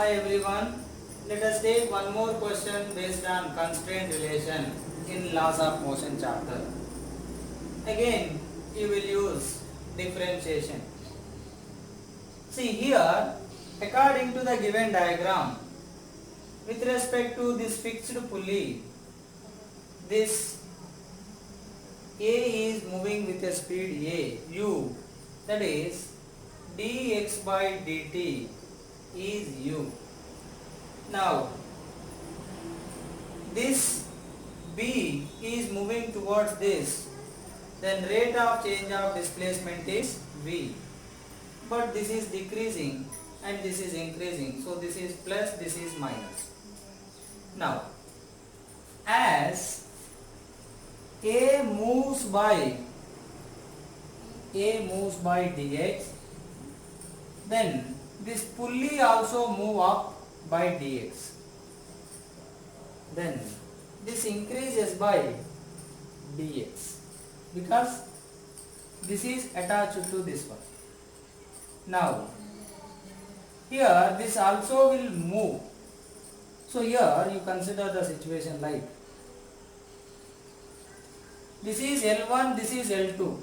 Hi everyone, let us take one more question based on constraint relation in laws of motion chapter. Again, you will use differentiation. See here, according to the given diagram, with respect to this fixed pulley, this A is moving with a speed A, u, that is dx by dt is u. Now, this B is moving towards this, then rate of change of displacement is V. But this is decreasing and this is increasing. So, this is plus, this is minus. Now, as A moves by dx, then this pulley also move up by dx. Then this increases by dx because this is attached to this one. Now here this also will move. So here you consider the situation like this is L1, this is L2.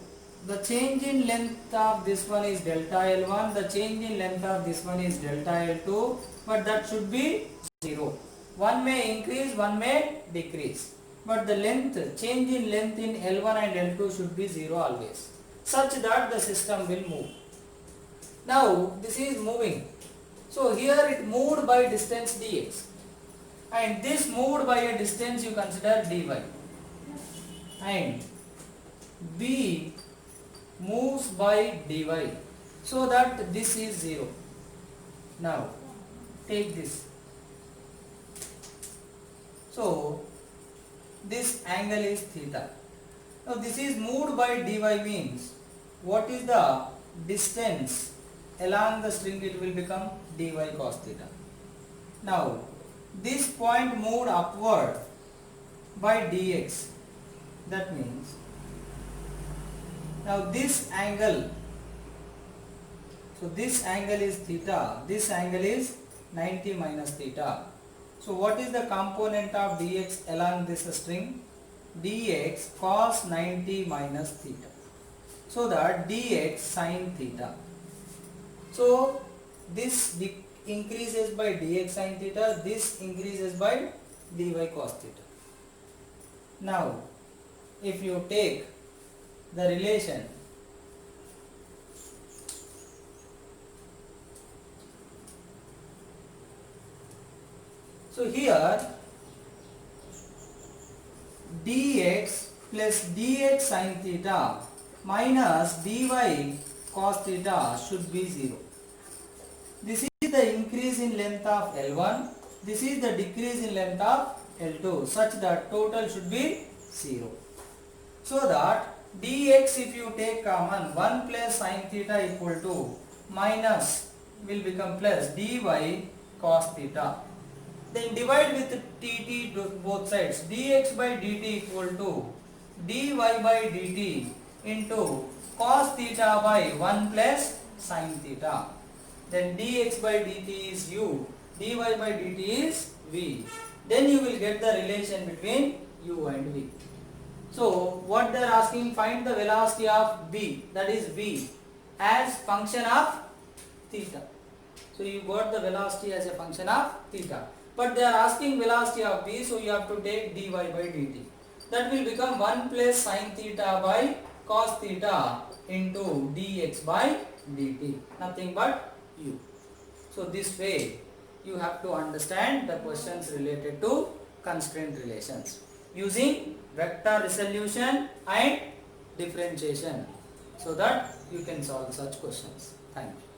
The change in length of this one is delta L1, the change in length of this one is delta L2, but that should be 0. One may increase, one may decrease, but the length, change in length in L1 and L2 should be 0 always, such that the system will move. Now this is moving, so here it moved by distance dx, and this moved by a distance you consider dy, and B moves by dy, so that this is 0. Now take this. So this angle is theta. Now this is moved by dy means what is the distance along the string? It will become dy cos theta. Now this point moved upward by dx. That means now this angle, so this angle is theta, this angle is 90 minus theta. So what is the component of dx along this string? Dx cos 90 minus theta. So that dx sin theta. So this increases by dx sin theta, this increases by dy cos theta. Now if you take the relation, so here dx plus dx sin theta minus dy cos theta should be 0. This is the increase in length of L1, this is the decrease in length of L2, such that total should be 0. So that dx, if you take common, 1 plus sin theta equal to minus will become plus dy cos theta. Then divide with dt both sides. Dx by dt equal to dy by dt into cos theta by 1 plus sin theta. Then dx by dt is u, dy by dt is v. Then you will get the relation between u and v. So what they are asking, find the velocity of B, that is v, as function of theta. So you got the velocity as a function of theta. But they are asking velocity of B, so you have to take dy by dt. That will become 1 plus sin theta by cos theta into dx by dt. Nothing but u. So this way you have to understand the questions related to constraint relations using vector resolution and differentiation, so that you can solve such questions. Thank you.